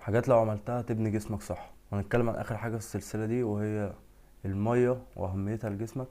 حاجات لو عملتها تبني جسمك صح. وهنتكلم عن اخر حاجة في السلسلة دي، وهي المية واهميتها لجسمك،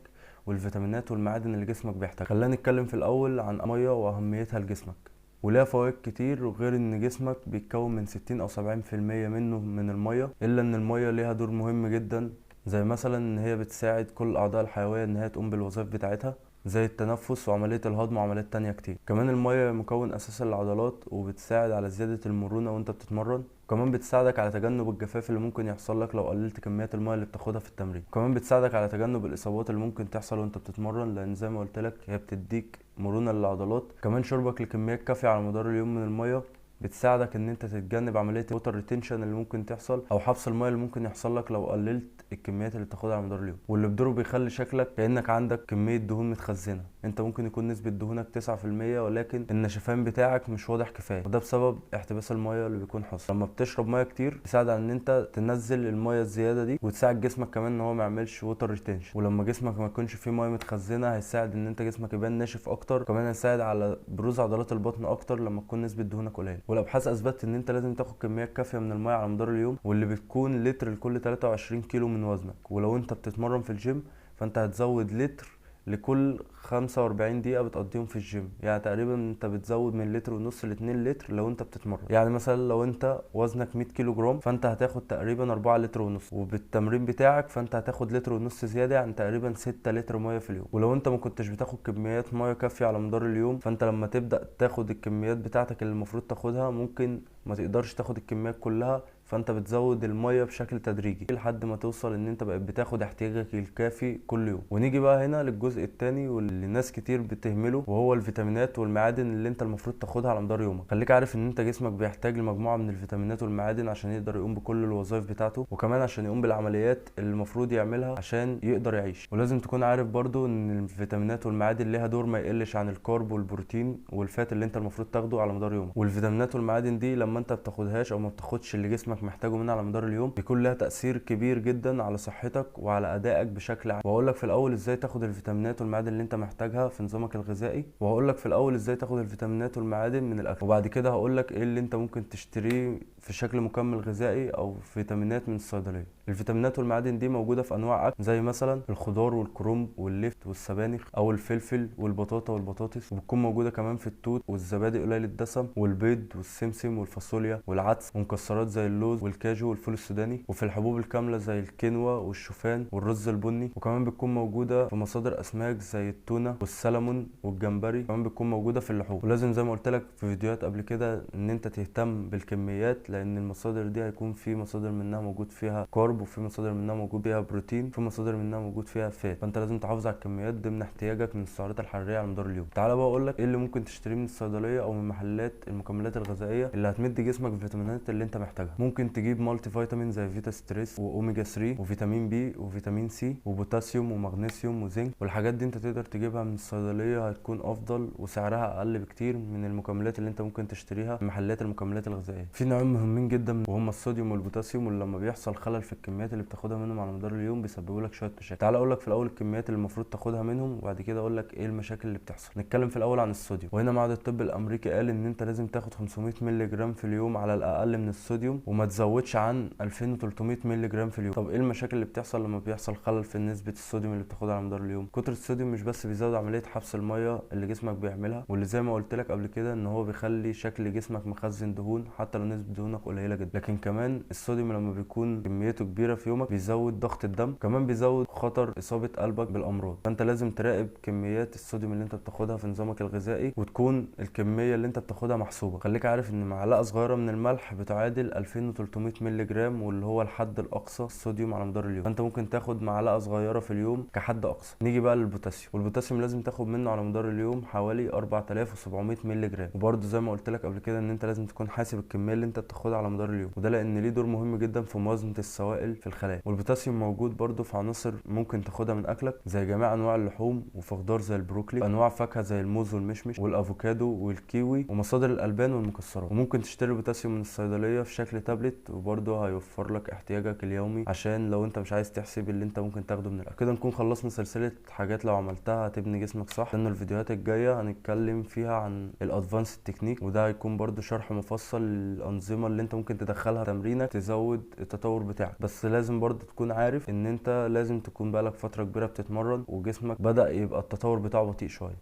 والفيتامينات والمعادن اللي جسمك بيحتاجها. خلينا نتكلم في الاول عن المية واهميتها لجسمك. وليها فوائد كتير، وغير ان جسمك بيتكون من 60 او 70% منه من المية، الا ان المية ليها دور مهم جدا. زي مثلا ان هي بتساعد كل الاعضاء الحيوية ان هي تقوم بالوظائف بتاعتها، زي التنفس وعملية الهضم وعمليات تانية كتير. كمان المية مكون أساسي للعضلات، وبتساعد على زيادة المرونة وانت بتتمرن. وكمان بتساعدك على تجنب الجفاف اللي ممكن يحصل لك لو قللت كميات المية اللي بتاخدها في التمرين. وكمان بتساعدك على تجنب الإصابات اللي ممكن تحصل وانت بتتمرن، لأن زي ما قلت لك هي بتديك مرونة للعضلات. كمان شربك لكميات كافية على مدار اليوم من المية بتساعدك ان انت تتجنب عمليه الوتر ريتنشن اللي ممكن تحصل، او حبس الميه اللي ممكن يحصل لك لو قللت الكميات اللي بتاخدها على مدار اليوم. واللي بدوره بيخلي شكلك كانك عندك كميه دهون متخزنه. انت ممكن يكون نسبه دهونك 9%، ولكن النشفان بتاعك مش واضح كفايه، وده بسبب احتباس الميه اللي بيكون حاصل. لما بتشرب ميه كتير بيساعد على ان انت تنزل الميه الزياده دي، وتساعد جسمك كمان ان هو ما يعملش ووتر ريتنشن. ولما جسمك ما يكونش فيه ميه متخزنه هيساعد ان انت جسمك يبان ناشف اكتر. كمان هيساعد على بروز عضلات البطن اكتر لما تكون نسبه دهونك قليله. والابحاث اثبتت ان انت لازم تاخد كميات كافيه من الميه على مدار اليوم، واللي بتكون لتر لكل 23 كيلو من وزنك. ولو انت بتتمرن في الجيم فانت هتزود لتر لكل 45 دقيقة بتقضيهم في الجيم. يعني تقريبا انت بتزود من لتر ونص ل 2 لتر لو انت بتتمرن. يعني مثلا لو انت وزنك 100 كيلو جرام فانت هتاخد تقريبا 4 لتر ونص، وبالتمرين بتاعك فانت هتاخد لتر ونص زيادة، يعني تقريبا 6 لتر مية في اليوم. ولو انت ما كنتش بتاخد كميات مية كافية على مدار اليوم، فانت لما تبدأ تاخد الكميات بتاعتك اللي المفروض تاخدها ممكن ما تقدرش تاخد الكميات كلها. فانت بتزود الميه بشكل تدريجي لحد ما توصل ان انت بقيت بتاخد احتياجك الكافي كل يوم. ونيجي بقى هنا للجزء التاني واللي ناس كتير بتهمله، وهو الفيتامينات والمعادن اللي انت المفروض تاخدها على مدار يومك. خليك عارف ان انت جسمك بيحتاج لمجموعه من الفيتامينات والمعادن عشان يقدر يقوم بكل الوظائف بتاعته، وكمان عشان يقوم بالعمليات اللي المفروض يعملها عشان يقدر يعيش. ولازم تكون عارف برضو ان الفيتامينات والمعادن ليها دور ما يقلش عن الكارب والبروتين والفات اللي انت المفروض تاخده على مدار يومك. والفيتامينات والمعادن دي لما انت بتاخدهاش او ما بتاخدش اللي جسمك محتاجه منها على مدار اليوم بيكون لها تأثير كبير جدا على صحتك وعلى أدائك بشكل عام. وهقول لك في الأول ازاي تاخد الفيتامينات والمعادن اللي انت محتاجها في نظامك الغذائي، وهقول لك في الأول ازاي تاخد الفيتامينات والمعادن من الأكل، وبعد كده هقول لك ايه اللي انت ممكن تشتريه في شكل مكمل غذائي او فيتامينات من الصيدليه. الفيتامينات والمعادن دي موجوده في انواع اكل زي مثلا الخضار والكرنب واللفت والسبانخ، او الفلفل والبطاطا والبطاطس، وبتكون موجوده كمان في التوت والزبادي قليل الدسم والبيض والسمسم والفاصوليا والعدس، ومكسرات زي اللوز والكاجو والفول السوداني، وفي الحبوب الكامله زي الكينوا والشوفان والرز البني. وكمان بتكون موجوده في مصادر اسماك زي التونه والسلمون والجمبري. كمان بتكون موجوده في اللحوم. ولازم زي ما قلت لك في فيديوهات قبل كده ان انت تهتم بالكميات، لان المصادر دي هيكون في مصادر منها موجود فيها كارب، وفي مصادر منها موجود فيها بروتين، وفي مصادر منها موجود فيها فات. فانت لازم تحافظ على الكميات ضمن احتياجك من السعرات الحراريه على مدار اليوم. تعالى بقى اقول لك ايه اللي ممكن تشتريه من الصيدليه او من محلات المكملات الغذائيه اللي هتمد جسمك بالفيتامينات اللي انت محتاجها. ممكن تجيب مالتي فيتامين زي فيتا ستريس واوميجا 3 وفيتامين بي وفيتامين سي وبوتاسيوم ومغنيسيوم وزنك. والحاجات دي انت تقدر تجيبها من الصيدليه، هتكون افضل وسعرها اقل بكتير من المكملات اللي انت ممكن تشتريها في محلات المكملات الغذائيه. في نوعين مهمين جدا وهم الصوديوم والبوتاسيوم، واللي لما بيحصل خلل في الكميات اللي بتاخدها منهم على مدار اليوم بيسببوا لك شويه مشاكل. تعال اقول لك في الاول الكميات اللي المفروض تاخدها منهم، وبعد كده اقول لك ايه المشاكل اللي بتحصل. نتكلم في الاول عن الصوديوم. وهنا معهد الطب الامريكي قال ان انت لازم تاخد 500 مللي جرام في اليوم على الاقل من الصوديوم، وما تزودش عن 2300 مللي جرام في اليوم. طب ايه المشاكل اللي بتحصل لما بيحصل خلل في نسبه الصوديوم اللي بتاخدها على مدار اليوم؟ كتر الصوديوم مش بس بيزود عمليه حبس الميه اللي جسمك بيعملها، واللي زي ما قلت لك قبل كده ان هو بيخلي شكل جسمك مخزن دهون حتى لو نسبه دهونك قليله جدا، لكن كمان الصوديوم لما بيكون كميته كبيره في يومك بيزود ضغط الدم، كمان بيزود خطر اصابه قلبك بالامراض. فانت لازم تراقب كميات الصوديوم اللي انت بتاخدها في نظامك الغذائي، وتكون الكميه اللي انت بتاخدها محسوبه. خليك عارف ان معلقه صغيره من الملح بتعادل 2300 مللي جرام، واللي هو الحد الاقصى الصوديوم على مدار اليوم. فانت ممكن تاخد معلقه صغيره في اليوم كحد اقصى. نيجي بقى للبوتاسيوم. والبوتاسيوم لازم تاخد منه على مدار اليوم حوالي 4700 مللي جرام. وبرده زي ما قلت لك قبل كده ان انت لازم تكون حاسب الكميه اللي انت بتاخدها على مدار اليوم، وده لان ليه دور مهم جدا في موازنه السوائل في الخلايا. والبوتاسيوم موجود برده في عناصر ممكن تاخدها من اكلك زي جميع انواع اللحوم، وفي خضار زي البروكلي، وانواع فاكهه زي الموز والمشمش والافوكادو والكيوي، ومصادر الالبان والمكسرات. وممكن تشتري البوتاسيوم من الصيدليه في شكل تابلت تابلت، وبرضه هيوفر لك احتياجك اليومي عشان لو انت مش عايز تحسب اللي انت ممكن تاخده من الاكل. كده نكون خلصنا سلسلة حاجات لو عملتها هتبني جسمك صح. لان الفيديوهات الجاية هنتكلم فيها عن الادفانس تكنيك، وده هيكون برضه شرح مفصل للانظمة اللي انت ممكن تدخلها تمرينك تزود التطور بتاعك. بس لازم برضه تكون عارف ان انت لازم تكون بقالك فترة كبيرة بتتمرن وجسمك بدأ يبقى التطور بتاعه بطيء شوية.